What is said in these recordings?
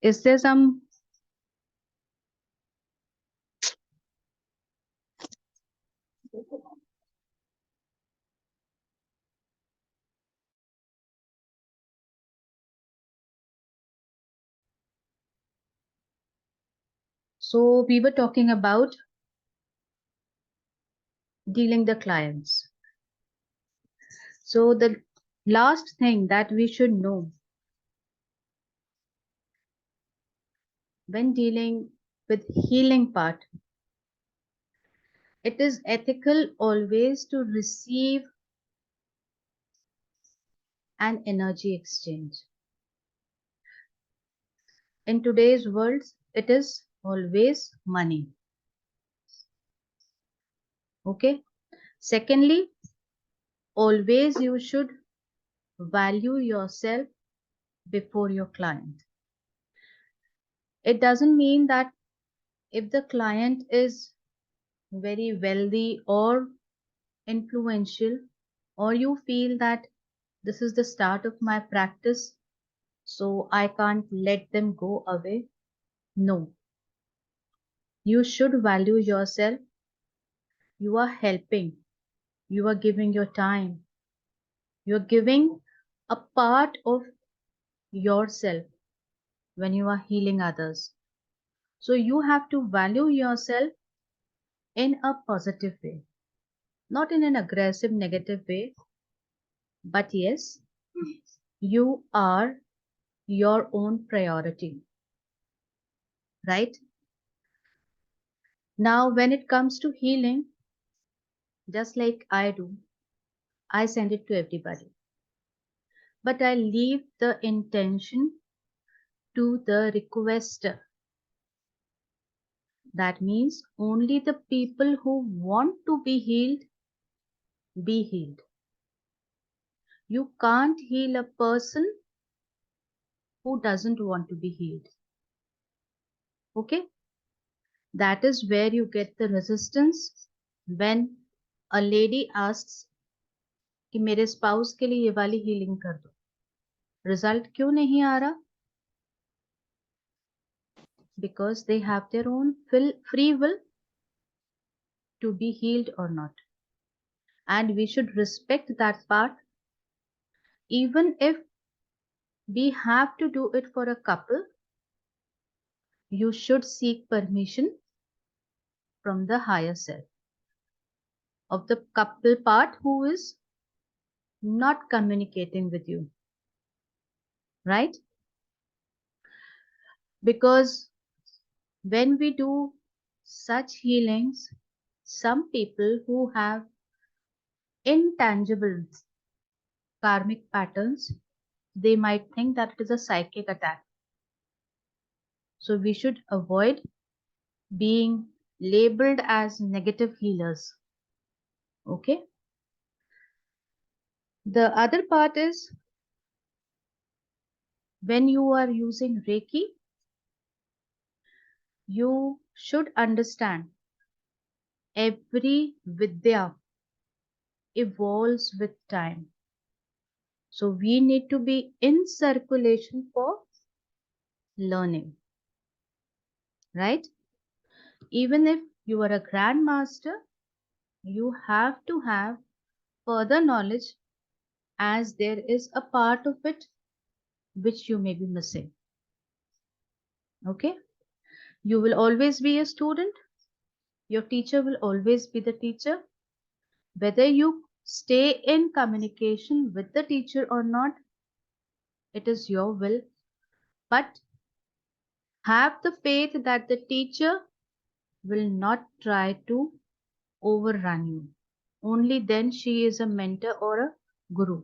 Is there some? So we were talking about dealing the clients. So the last thing that we should know when dealing with healing part, it is ethical always to receive an energy exchange. In today's world, it is always money. Okay. Secondly, always you should value yourself before your client. It doesn't mean that if the client is very wealthy or influential, or you feel that this is the start of my practice, so I can't let them go away. No, you should value yourself. You are helping, you are giving your time, you're giving a part of yourself when you are healing others. So you have to value yourself in a positive way, not in an aggressive, negative way, but yes, you are your own priority, right? Now, when it comes to healing, just like I do, I send it to everybody, but I leave the intention to the requester. That means only the people who want to be healed be healed. You can't heal a person who doesn't want to be healed. Okay? That is where you get the resistance when a lady asks कि मेरे spouse के लिए ये वाली healing कर दो. Result क्यों नहीं आ रहा? Because they have their own free will to be healed or not. And we should respect that part. Even if we have to do it for a couple, you should seek permission from the higher self of the couple part who is not communicating with you, right? Because when we do such healings, some people who have intangible karmic patterns, they might think that it is a psychic attack. So we should avoid being labeled as negative healers. Okay. The other part is when you are using Reiki, you should understand every Vidya evolves with time. So we need to be in circulation for learning, right? Even if you are a grandmaster, you have to have further knowledge as there is a part of it which you may be missing. Okay? You will always be a student. Your teacher will always be the teacher. Whether you stay in communication with the teacher or not, it is your will. But have the faith that the teacher will not try to overrun you. Only then she is a mentor or a guru.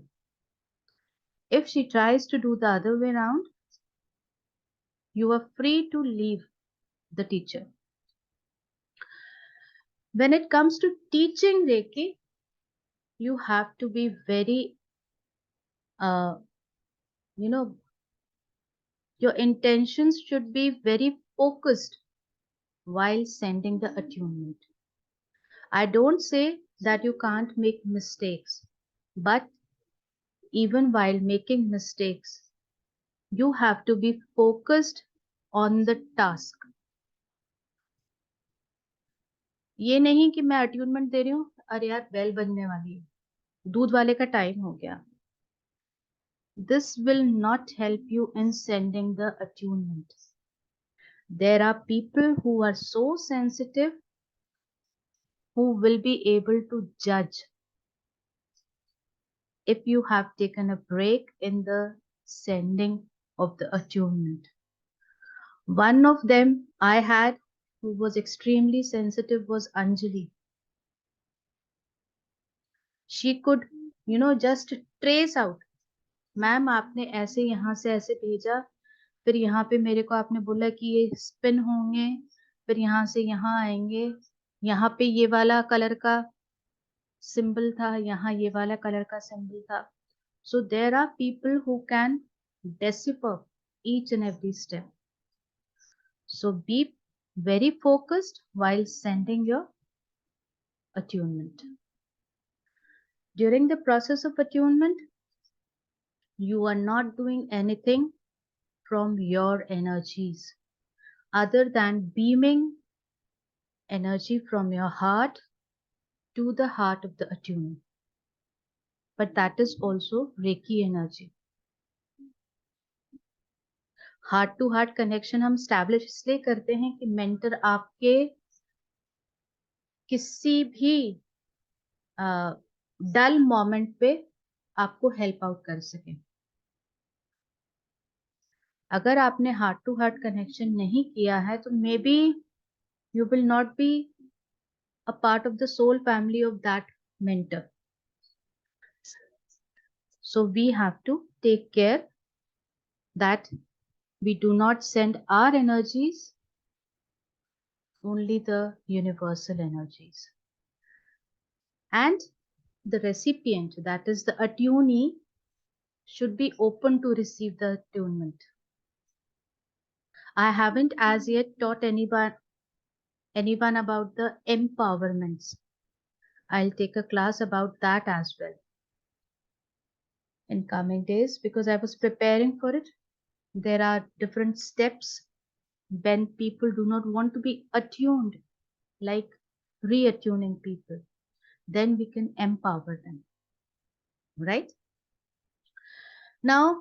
If she tries to do the other way around, you are free to leave the teacher. When it comes to teaching Reiki, you have to be very, uh, you know, your intentions should be very focused while sending the attunement. I don't say that you can't make mistakes, but even while making mistakes, you have to be focused on the task. ये नहीं कि मैं attunement दे रही हूँ, अरे यार bell बजने वाली है, दूध वाले का टाइम हो गया. This will not help you in sending the attunement. There are people who are so sensitive who will be able to judge if you have taken a break in the sending of the attunement. One of them I had who was extremely sensitive was Anjali. She could, just trace out, ma'am आपने ऐसे यहाँ से ऐसे भेजा, फिर यहाँ पे मेरे को आपने बोला कि ये स्पिन होंगे, फिर यहाँ से यहाँ आएंगे, यहाँ पे ये वाला कलर का सिंबल था, यहाँ ये वाला कलर का सिंबल था. So there are people who can decipher each and every step. So be very focused while sending your attunement. During the process of attunement, you are not doing anything from your energies other than beaming energy from your heart to the heart of the attunee. But that is also Reiki energy. Heart to heart connection हम establish इसलिए करते हैं कि mentor आपके किसी भी डल moment पे आपको हेल्प आउट कर सके. अगर आपने हार्ट टू हार्ट कनेक्शन नहीं किया है तो maybe you will not be a part of the soul family of that mentor. So we have to take care that we do not send our energies, only the universal energies. And the recipient, that is the attunee, should be open to receive the attunement. I haven't as yet taught anyone about the empowerments. I'll take a class about that as well in coming days because I was preparing for it. There are different steps when people do not want to be attuned, like reattuning people. Then we can empower them. Right? Now,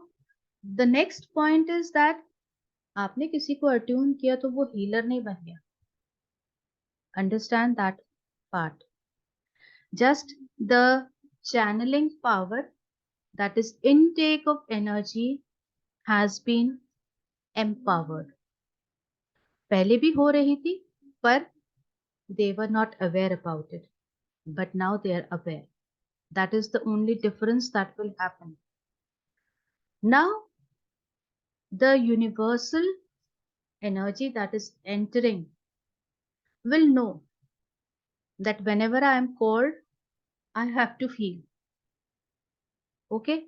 the next point is that आपने किसी को attune किया तो वो healer नहीं बन गया. Understand that part. Just the channeling power, that is intake of energy, has been empowered. पहले भी हो रही थी पर they were not aware about it, but now they are aware. That is the only difference that will happen. Now the universal energy that is entering will know that whenever I am called, I have to feel. Okay?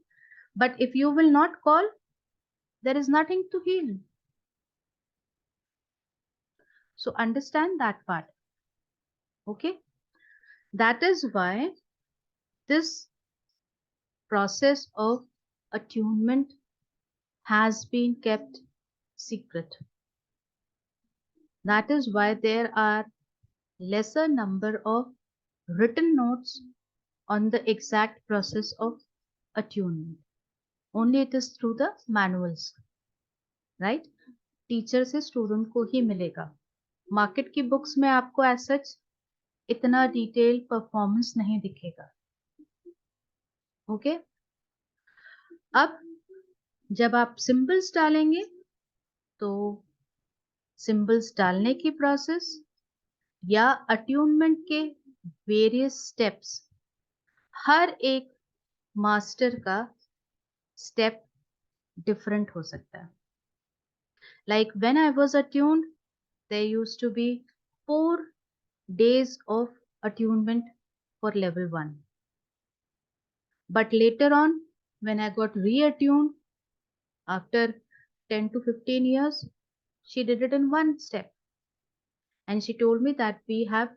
But if you will not call, there is nothing to heal. So understand that part. Okay? That is why this process of attunement has been kept secret. That is why there are lesser number of written notes on the exact process of attunement. Only it is through the manuals, right? Teacher से student को ही मिलेगा. Market की books में आपको as such इतना detail performance नहीं दिखेगा. Okay? अब जब आप सिंबल्स डालेंगे तो सिंबल्स डालने की प्रोसेस या अट्यूनमेंट के वेरियस स्टेप्स, हर एक मास्टर का स्टेप डिफरेंट हो सकता है. Like when I was attuned, there used to be 4 days of attunement for level 1. But later on, when I got reattuned after 10 to 15 years, she did it in one step. And she told me that we have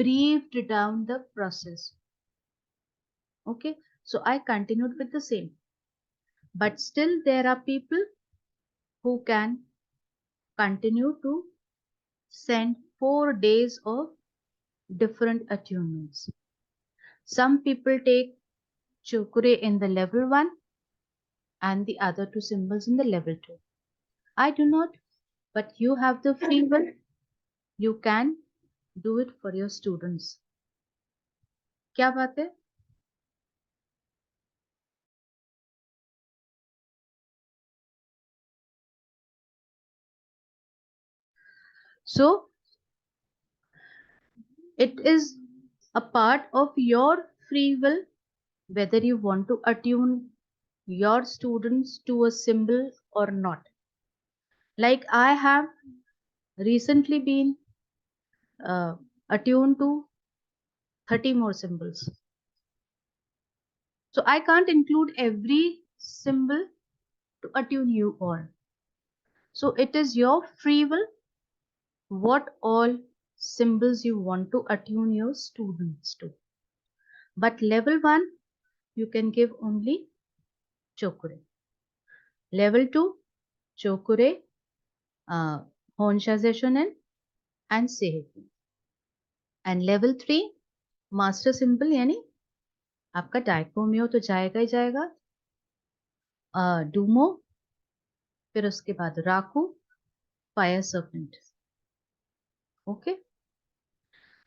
briefed down the process. Okay, so I continued with the same. But still, there are people who can continue to send 4 days of different attunements. Some people take chokure in the level 1 and the other two symbols in the level 2. I do not, but you have the free will. You can do it for your students. क्या बात है? So it is a part of your free will whether you want to attune your students to a symbol or not. Like I have recently been attuned to 30 more symbols. So I can't include every symbol to attune you all. So it is your free will what all symbols you want to attune your students to. But level 1, you can give only chokure. Level 2, chokure, honsha zeshonen, and seheku. And level 3, master symbol यानी आपका डायको में हो तो जाएगा ही जाएगा, Duomo, फिर उसके बाद राकू, फायर सर्पेंट. ओके,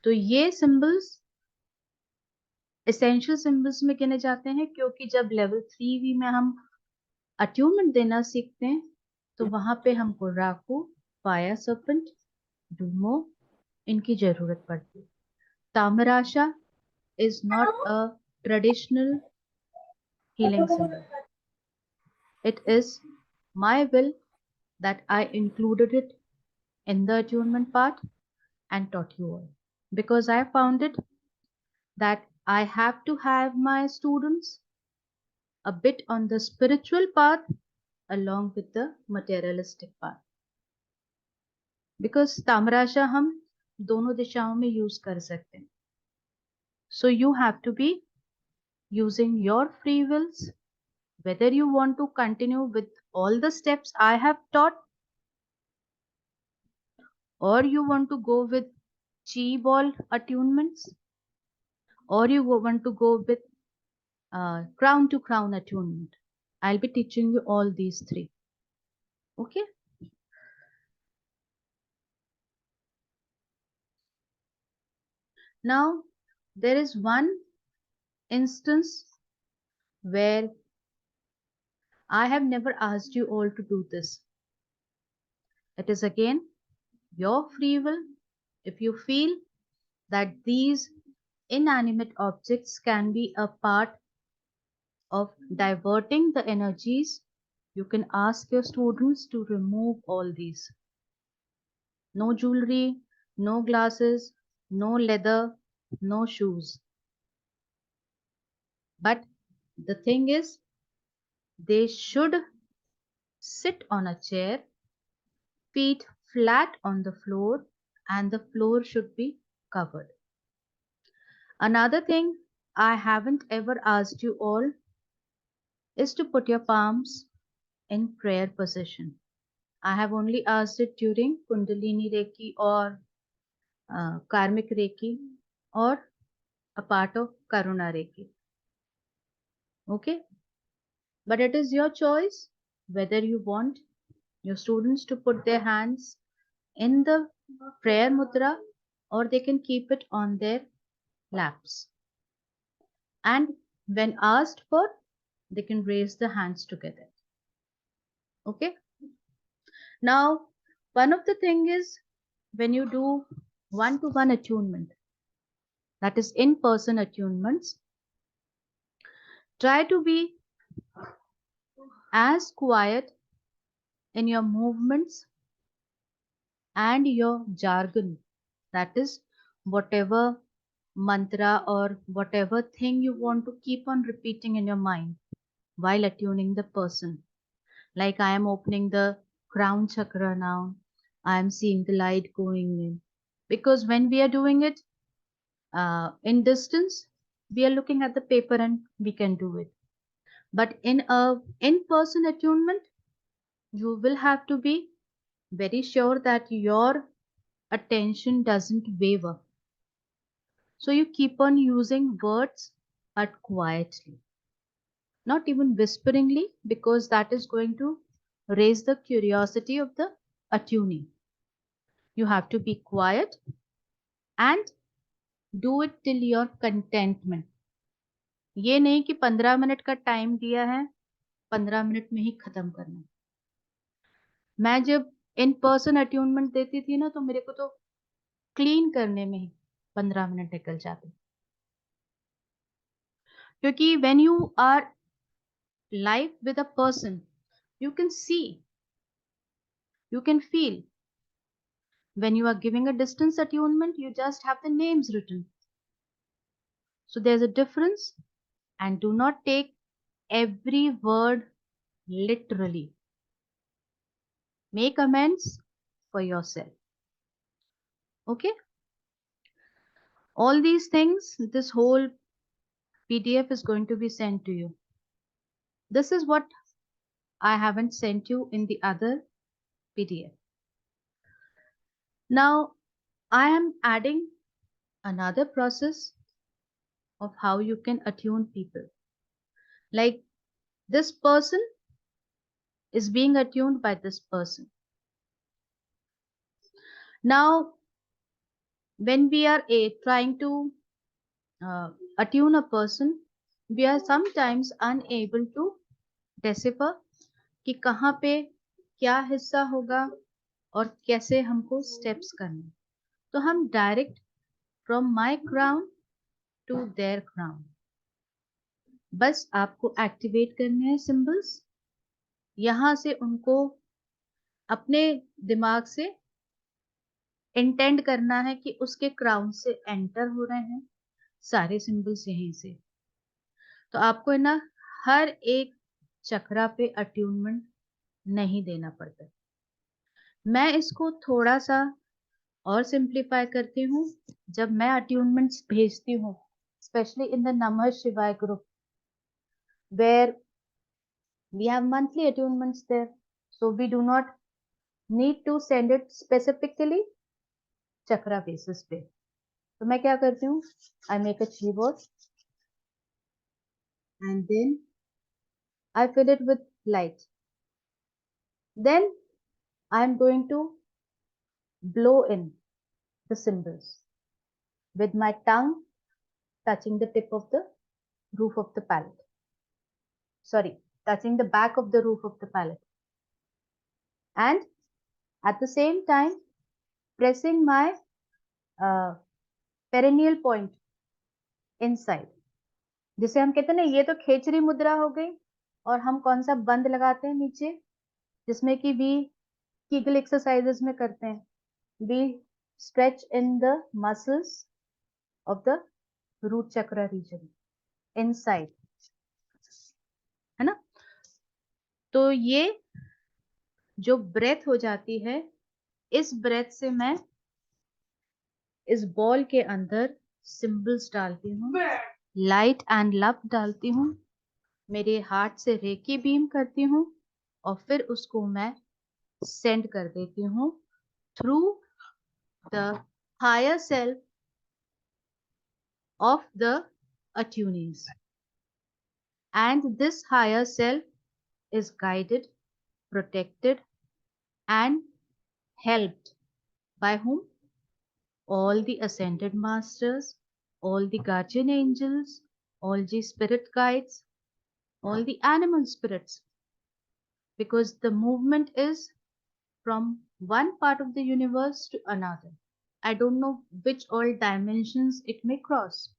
तो ये सिंबल्स एसेंशियल सिंबल्स में गिने जाते हैं क्योंकि जब लेवल 3 में हम अट्यूनमेंट देना सीखते हैं तो वहां पे हमको राकू, फायर सर्पेंट, डूमो इनकी जरूरत पड़ती है. तामराशा is not a traditional healing symbol. It is my will that I included it in the attunement part and taught you all. Because I found it that I have to have my students a bit on the spiritual path along with the materialistic path. Because ताम्राशा हम दोनों दिशाओं में use कर सकते हैं. So you have to be using your free wills, whether you want to continue with all the steps I have taught or you want to go with chi ball attunements or you want to go with crown to crown attunement. I'll be teaching you all these three. Okay. Now there is one instance where I have never asked you all to do this. It is again your free will. If you feel that these inanimate objects can be a part of diverting the energies, you can ask your students to remove all these. No jewelry, no glasses, no leather, no shoes. But the thing is, they should sit on a chair, feet flat on the floor, and the floor should be covered. Another thing I haven't ever asked you all is to put your palms in prayer position. I have only asked it during Kundalini Reiki or Karmic Reiki or a part of Karuna Reiki. Okay? But it is your choice whether you want your students to put their hands in the prayer mudra or they can keep it on their laps. And when asked for, they can raise the hands together. Okay? Now, one of the thing is when you do one-to-one attunement, that is in-person attunements, try to be as quiet in your movements and your jargon, that is whatever mantra or whatever thing you want to keep on repeating in your mind while attuning the person. Like I am opening the crown chakra now, I am seeing the light going in. Because when we are doing it in distance, we are looking at the paper and we can do it. But in a in-person attunement, you will have to be very sure that your attention doesn't waver. So you keep on using words but quietly, not even whisperingly, because that is going to raise the curiosity of the attunee. You have to be quiet and do it till your contentment. ये नहीं कि 15 minute का time दिया है, 15 minute में ही खत्म करना। मैं जब इन पर्सन अट्यूनमेंट देती थी ना, तो मेरे को तो क्लीन करने में ही 15 मिनट निकल जाते, क्योंकि when you are live with a person, you can see, you can feel. When you are giving a distance attunement, you just have the names written. So there's a difference, and do not take every word literally. Make amends for yourself. Okay? All these things, this whole PDF is going to be sent to you. This is what I haven't sent you in the other PDF. Now, I am adding another process of how you can attune people. Like, this person is being attuned by this person. Now, when we are trying to attune a person, we are sometimes unable to decipher कि कहाँ पे क्या हिस्सा होगा और कैसे हमको steps करने। तो हम direct from my crown to their crown, बस आपको एक्टिवेट करने हैं सिंबल्स। यहाँ से उनको अपने दिमाग से इंटेंड करना है कि उसके क्राउन से एंटर हो रहे हैं सारे सिंबल्स यहीं से। तो आपको है ना हर एक चक्रा पे अट्यूनमेंट नहीं देना पड़ता। मैं इसको थोड़ा सा और सिंप्लीफाई करती हूँ। जब मैं अट्यूनमेंट्स भेजती हूँ, specially in the Namah Shivaya group, where we have monthly attunements there, so we do not need to send it specifically chakra basis पे। तो मैं क्या करती हूँ, I make a keyboard and then I fill it with light. Then I am going to blow in the symbols with my tongue touching the tip of the roof of the palette. Sorry, touching the back of the roof of the palette. And at the same time, pressing my perennial point inside. जिसे हम कहते हैं ना, ये तो खेचरी मुद्रा हो गई, और हम कौन सा बंद लगाते हैं नीचे, जिसमें कि वी कीगल एक्सरसाइजेस में करते हैं, we stretch in the muscles of the root chakra region inside, है ना। तो ये जो ब्रेथ हो जाती है, इस ब्रेथ से मैं इस बॉल के अंदर सिंबल्स डालती हूँ, लाइट एंड लव डालती हूँ, मेरे हार्ट से रेकी बीम करती हूँ, और फिर उसको मैं सेंड कर देती हूँ through the higher self of the attunees, and this higher self is guided, protected and helped by whom? All the ascended masters, all the guardian angels, all the spirit guides, all the animal spirits, because the movement is from one part of the universe to another. I don't know which all dimensions it may cross.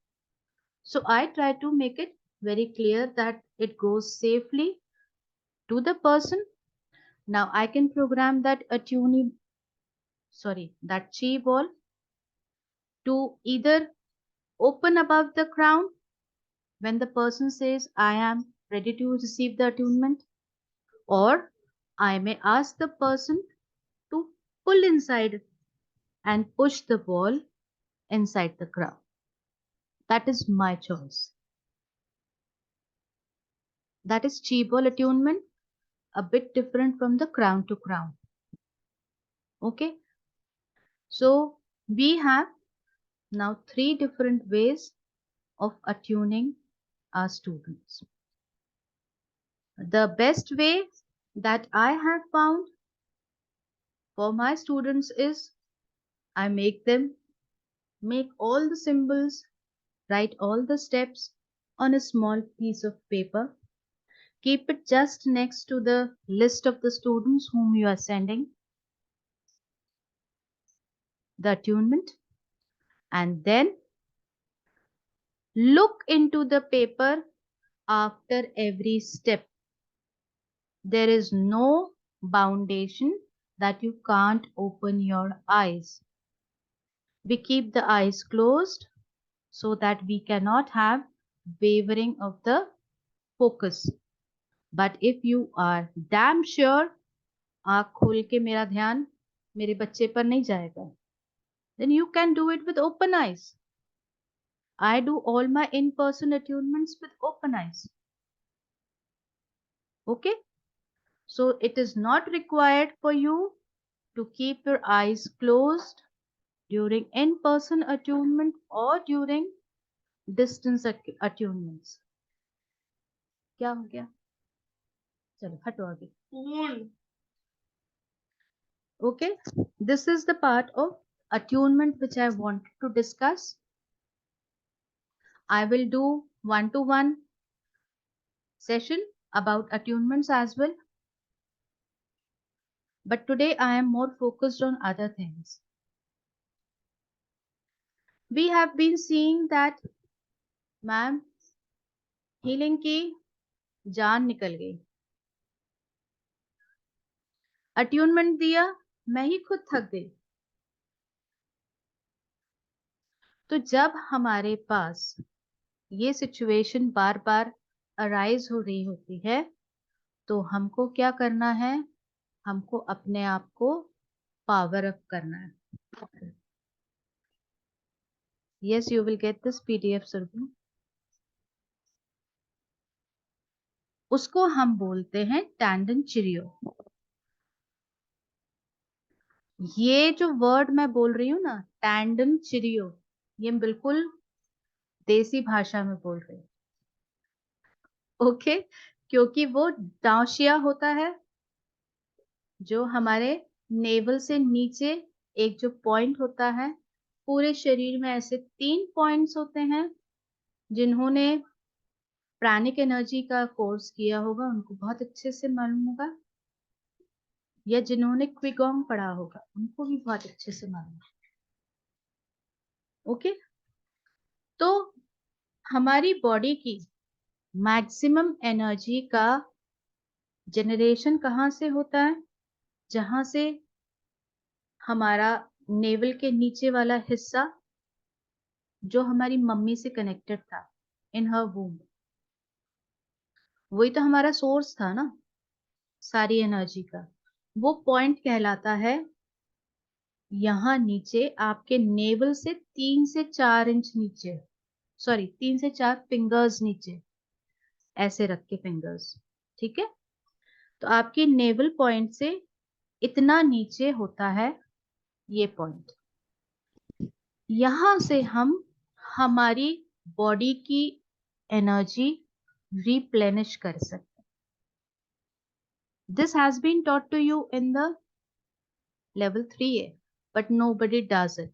So I try to make it very clear that it goes safely to the person. Now I can program that that chi ball to either open above the crown when the person says, I am ready to receive the attunement, or I may ask the person to pull inside and push the ball inside the crown. That is my choice. That is chi ball attunement, a bit different from the crown to crown. Okay, so we have now 3 different ways of attuning our students. The best way that I have found for my students is I make them make all the symbols, write all the steps on a small piece of paper. Keep it just next to the list of the students whom you are sending the attunement, and then look into the paper after every step. There is no foundation that you can't open your eyes. We keep the eyes closed so that we cannot have wavering of the focus. But if you are damn sure आँख खोल के मेरा ध्यान मेरे बच्चे पर नहीं जाएगा, then you can do it with open eyes. I do all my in-person attunements with open eyes. Okay? So it is not required for you to keep your eyes closed during in-person attunement or during distance attunements. क्या हो गया? चलो हटो आगे. Okay, this is the part of attunement which I wanted to discuss. I will do one-to-one session about attunements as well. But today I am more focused on other things. We have been seeing that, ma'am, healing की जान निकल गई. Attunement दिया, मैं ही खुद थक गई. तो जब हमारे पास ये सिचुएशन बार बार अराइज हो रही होती है, तो हमको क्या करना है? हमको अपने आप को पावर अप करना है. Yes, you will get this PDF, Surbu. उसको हम बोलते हैं टैंडन चिरियो. ये जो वर्ड मैं बोल रही हूँ ना, टैंडन चिरियो, ये बिल्कुल देसी भाषा में बोल रही हूँ. ओके, क्योंकि वो डाउशिया होता है जो हमारे नेवल से नीचे एक जो पॉइंट होता है. पूरे शरीर में ऐसे 3 पॉइंट्स होते हैं. जिन्होंने प्राणिक एनर्जी का कोर्स किया होगा उनको बहुत अच्छे से मालूम होगा, या जिन्होंने क्विगोंग पढ़ा होगा उनको भी बहुत अच्छे से मालूम है. ओके, तो हमारी बॉडी की मैक्सिमम एनर्जी का जनरेशन कहाँ से होता है? जहां से हमारा नेवल के नीचे वाला हिस्सा जो हमारी मम्मी से कनेक्टेड था इन हर वूम, वही तो हमारा सोर्स था ना सारी एनर्जी का. वो पॉइंट कहलाता है यहाँ नीचे आपके नेवल से 3 से 4 इंच नीचे, सॉरी 3 से 4 फिंगर्स नीचे, ऐसे रख के फिंगर्स. ठीक है, तो आपकी नेवल पॉइंट से इतना नीचे होता है ये पॉइंट. यहां से हम हमारी बॉडी की एनर्जी रिप्लेनिश कर सकते. This has been taught to you in the level 3A, but nobody does it.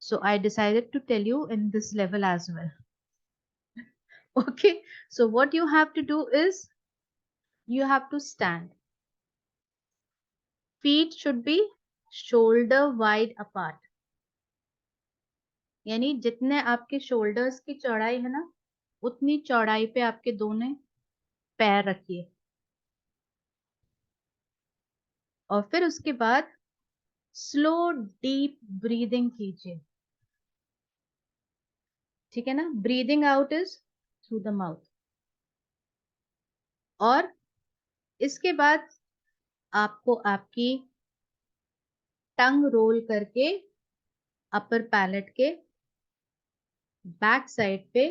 So I decided to tell you in this level as well. Okay, so what you have to do is you have to stand. Feet should be shoulder wide apart. यानी जितने आपके shoulders की चौड़ाई है ना, उतनी चौड़ाई पे आपके दोनों पैर रखिए. और फिर उसके बाद स्लो डीप ब्रीदिंग कीजिए. ठीक है ना? Breathing out is through the mouth. और इसके बाद आपको आपकी टंग रोल करके अपर पैलेट के बैक साइड पे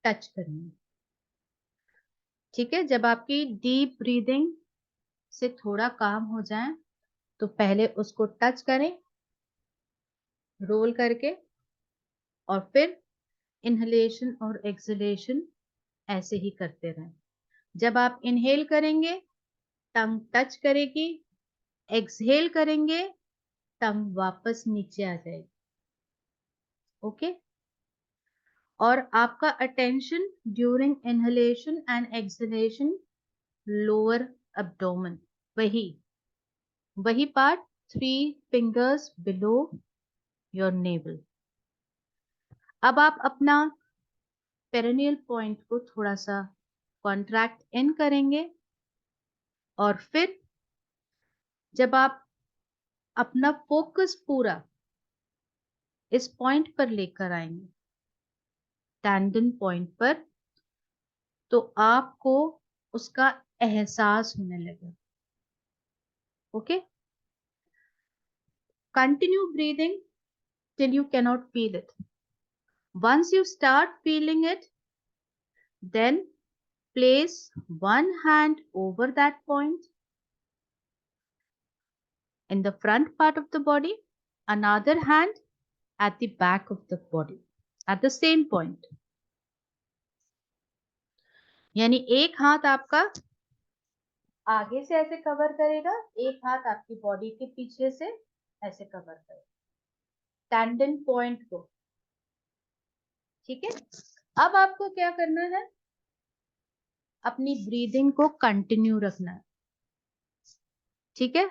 टच करनी है. ठीक है, जब आपकी डीप ब्रीदिंग से थोड़ा काम हो जाए तो पहले उसको टच करें रोल करके, और फिर इनहेलेशन और एक्सहेलेशन ऐसे ही करते रहें। जब आप इनहेल करेंगे टंग टच करेगी, एक्सहेल करेंगे टंग वापस नीचे आ जाएगी। ओके। और आपका attention during inhalation and exhalation lower abdomen, वही वही part 3 fingers below your naval. अब आप अपना पेरिनियल पॉइंट को थोड़ा सा कॉन्ट्रैक्ट इन करेंगे, और फिर जब आप अपना फोकस पूरा इस पॉइंट पर लेकर आएंगे, टैंडन पॉइंट पर, तो आपको उसका एहसास होने लगेगा। Okay. Continue breathing till you cannot feel it. Once you start feeling it, then place one hand over that point in the front part of the body, another hand at the back of the body at the same point. यानी एक हाथ आपका आगे से ऐसे cover करेगा, एक हाथ आपकी बॉडी के पीछे से ऐसे कवर करेगा टैंडन पॉइंट को। ठीक है। अब आपको क्या करना है, अपनी ब्रीदिंग को कंटिन्यू रखना है। ठीक है।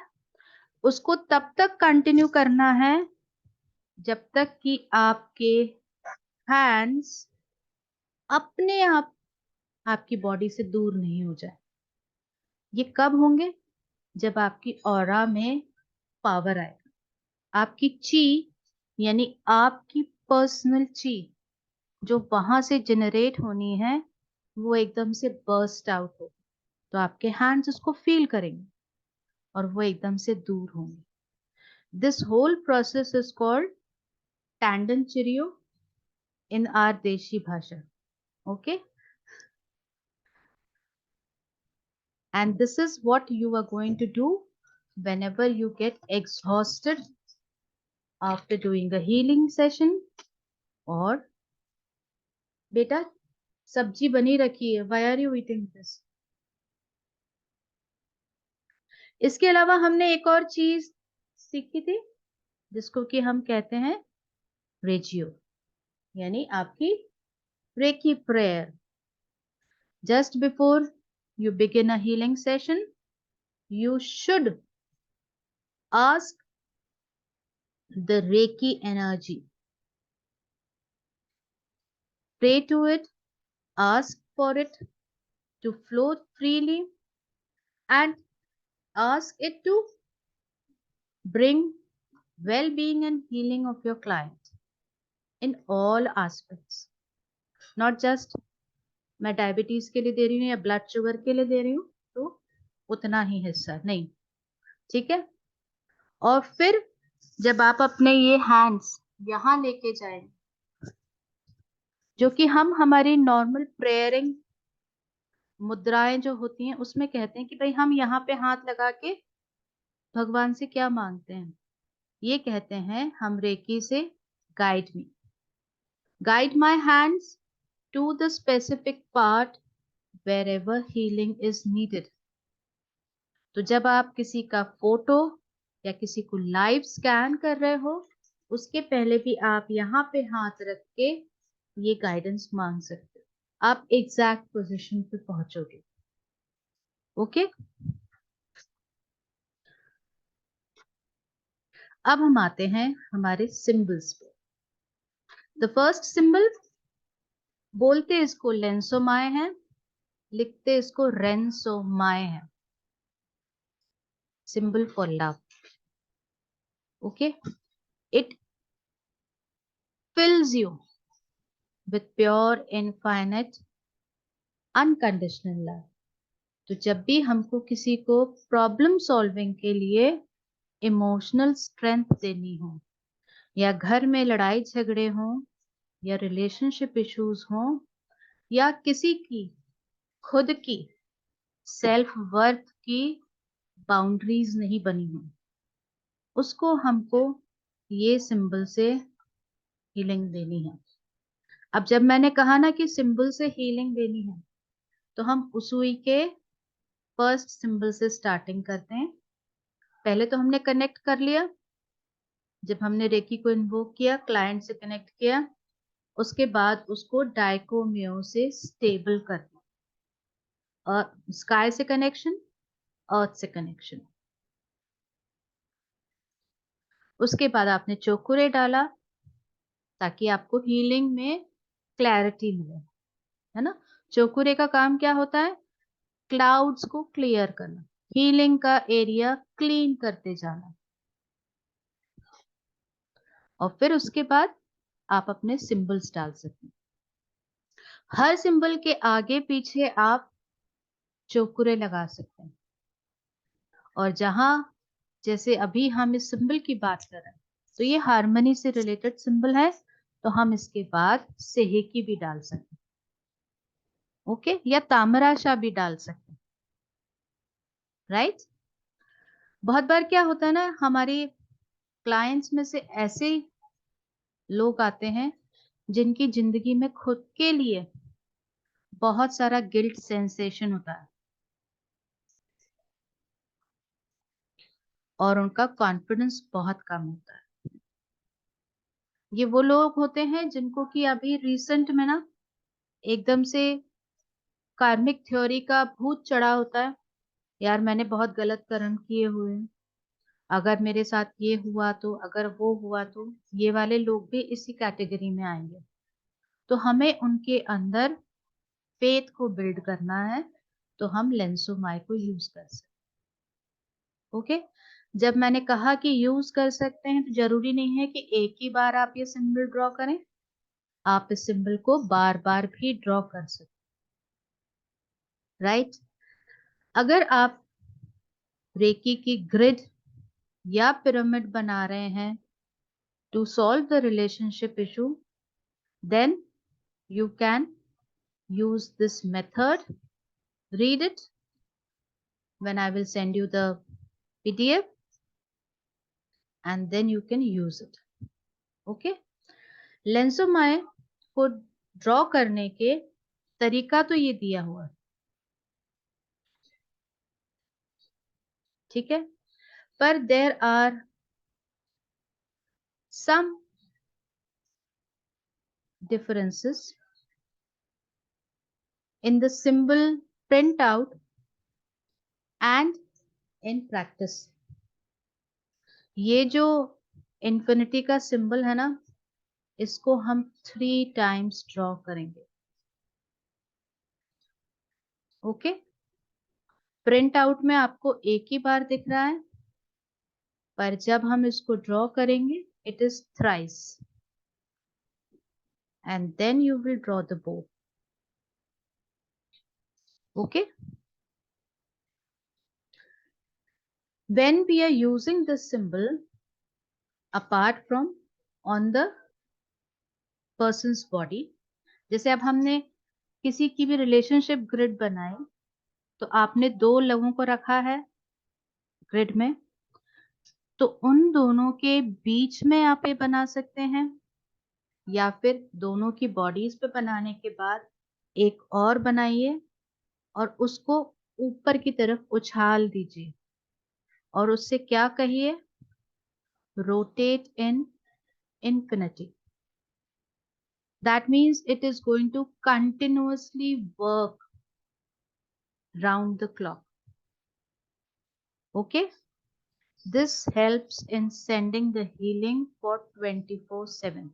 उसको तब तक कंटिन्यू करना है जब तक कि आपके हैंड्स अपने आप आपकी बॉडी से दूर नहीं हो जाए। ये कब होंगे, जब आपकी ऑरा में पावर आएगा, आपकी ची यानी आपकी पर्सनल ची जो वहां से जनरेट होनी है वो एकदम से बर्स्ट आउट हो, तो आपके हैंड्स उसको फील करेंगे और वो एकदम से दूर होंगे। This whole process is called टैंडन चिरियो in our Deshi Bhasha. Okay. And this is what you are going to do whenever you get exhausted after doing a healing session. और बेटा सब्जी बनी रखी है, why are you eating this? इसके अलावा हमने एक और चीज सीखी थी जिसको कि हम कहते हैं रेजियो, यानी आपकी Reiki prayer. Just before you begin a healing session, you should ask the Reiki energy. Pray to it, ask for it to flow freely, and ask it to bring well-being and healing of your client in all aspects. Not just मैं diabetes के लिए दे रही हूँ या blood sugar के लिए दे रही हूँ तो उतना ही हिस्सा नहीं। ठीक है। और फिर जब आप अपने ये हैंड्स यहाँ लेके जाएं, जो कि हम हमारी नॉर्मल प्रेयरिंग मुद्राएं जो होती हैं उसमें कहते हैं कि भाई हम यहाँ पे हाथ लगा के भगवान से क्या मांगते हैं, ये कहते हैं हम रेकी से guide my hands to the specific part wherever healing is needed. तो जब आप किसी का फोटो या किसी को लाइव स्कैन कर रहे हो उसके पहले भी आप यहाँ पे हाथ रख के ये गाइडेंस मांग सकते हो, आप एग्जैक्ट पोजीशन पे पहुंचोगे। ओके। अब हम आते हैं हमारे सिंबल्स पे। द फर्स्ट सिंबल, बोलते इसको लेंसोमाए हैं, लिखते इसको रेंसोमाए हैं, symbol for love. Okay. It fills you with pure, infinite, unconditional love. तो जब भी हमको किसी को प्रॉब्लम सॉल्विंग के लिए इमोशनल स्ट्रेंथ देनी हो, या घर में लड़ाई झगड़े हो, या रिलेशनशिप इश्यूज हो, या किसी की खुद की सेल्फ वर्थ की बाउंड्रीज नहीं बनी हो, उसको हमको ये सिंबल से हीलिंग देनी है। अब जब मैंने कहा ना कि सिंबल से हीलिंग देनी है, तो हम उस सुई के फर्स्ट सिंबल से स्टार्टिंग करते हैं। पहले तो हमने कनेक्ट कर लिया, जब हमने रेकी को इन्वोक किया, क्लाइंट से कनेक्ट किया, उसके बाद उसको डाइकोमियो से स्टेबल कर दिया, और स्काई से कनेक्शन, अर्थ से कनेक्शन। उसके बाद आपने चोकुरे डाला ताकि आपको हीलिंग में क्लैरिटी मिले, है ना। चोकुरे का काम क्या होता है? क्लाउड्स को क्लियर करना, हीलिंग का एरिया क्लीन करते जाना। और फिर उसके बाद आप अपने सिंबल्स डाल सकते हैं। हर सिंबल के आगे पीछे आप चोकुरे लगा सकते हैं। और जहां, जैसे अभी हम इस सिंबल की बात कर रहे हैं, तो ये हार्मनी से रिलेटेड सिंबल है, तो हम इसके बाद सेहेकी भी डाल सकते हैं, ओके, या तामराशा भी डाल सकते हैं, राइट। बहुत बार क्या होता है ना, हमारी क्लाइंट्स में से ऐसे लोग आते हैं जिनकी जिंदगी में खुद के लिए बहुत सारा गिल्ट सेंसेशन होता है, और उनका कॉन्फिडेंस बहुत कम होता है। ये वो लोग होते हैं जिनको कि अभी रिसेंट में ना एकदम से कार्मिक थ्योरी का भूत चढ़ा होता है। यार मैंने बहुत गलत कर्म किए हुए हैं, अगर मेरे साथ ये हुआ तो, अगर वो हुआ तो, ये वाले लोग भी इसी कैटेगरी में आएंगे। तो हमें उनके अंदर फेथ को बिल्ड करना है, तो हम लेंसोमाई को यूज कर सकते हैं, ओके। जब मैंने कहा कि यूज कर सकते हैं, तो जरूरी नहीं है कि एक ही बार आप ये सिंबल ड्रॉ करें, आप इस सिंबल को बार बार भी ड्रॉ कर सकते, राइट। अगर आप रेकी की ग्रिड या पिरामिड बना रहे हैं to solve the relationship issue, then you can use this method. Read it when I will send you the PDF, and then you can use it, okay। लेंसोमाय को draw करने के तरीका तो ये दिया हुआ है, ठीक है, पर there are some differences in the symbol printout and in practice। ये जो इन्फिनिटी का सिंबल है ना, इसको हम 3 टाइम्स ड्रॉ करेंगे, ओके। प्रिंट आउट में आपको एक ही बार दिख रहा है, पर जब हम इसको ड्रॉ करेंगे it is thrice, and then you will draw the bow, okay. When we are using this symbol apart from on the person's body, जैसे अब हमने किसी की भी रिलेशनशिप ग्रिड बनाई, तो आपने 2 लोगों को रखा है ग्रिड में, तो उन दोनों के बीच में आप ये बना सकते हैं, या फिर दोनों की बॉडीज पे बनाने के बाद एक और बनाइए और उसको ऊपर की तरफ उछाल दीजिए, और उससे क्या कहिए, rotate in infinity। That means it is going to continuously work round the clock, okay। This helps in sending the healing for 24/7,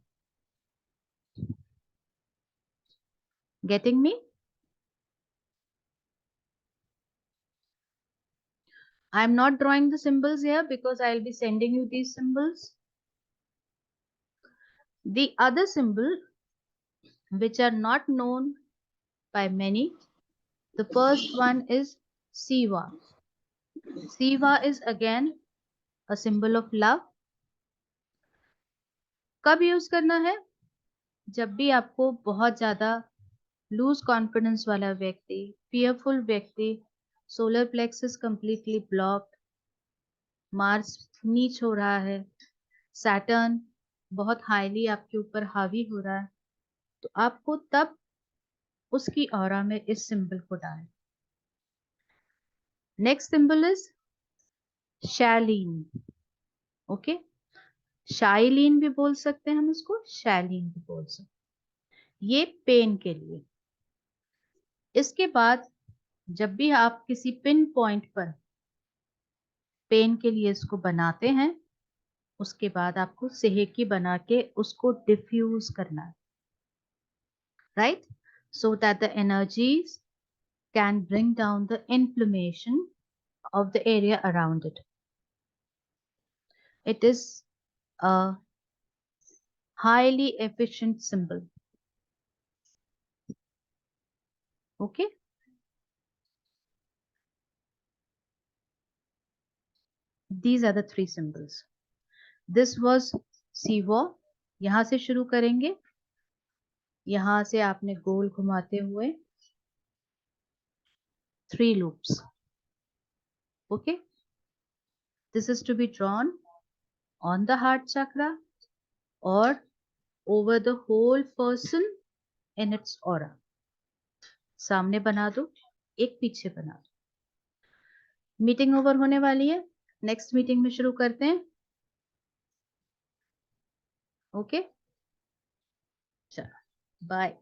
getting me? I'm not drawing the symbols here because I'll be sending you these symbols. The other symbol which are not known by many, the first one is Siva। Siva is again a symbol of love। कब use करना है? जब भी आपको बहुत ज्यादा loose confidence वाला व्यक्ति, फियरफुल व्यक्ति, solar plexus completely blocked, Mars नीच हो रहा है, सैटर्न बहुत हाईली आपके ऊपर हावी हो रहा है, तो आपको तब उसकी ऑरा में इस सिंबल को डालें। नेक्स्ट सिंबल इज शैलीन। ओके, शाइलीन भी बोल सकते हैं हम उसको, शैलीन भी बोल सकते हैं। ये पेन के लिए। इसके बाद जब भी आप किसी पिन पॉइंट पर पेन के लिए इसको बनाते हैं, उसके बाद आपको सेहकी बना के उसको डिफ्यूज करना है, right, so that the energies can bring down the inflammation of the area around it. It is a highly efficient symbol. Okay, these are the three symbols. This was Siwa. यहाँ से शुरू करेंगे, यहाँ से आपने गोल घुमाते हुए 3 loops. Okay, this is to be drawn on the heart chakra or over the whole person in its aura. सामने बना दो, एक पीछे बना दो। मीटिंग ओवर होने वाली है, नेक्स्ट मीटिंग में शुरू करते हैं। ओके, चलो बाय।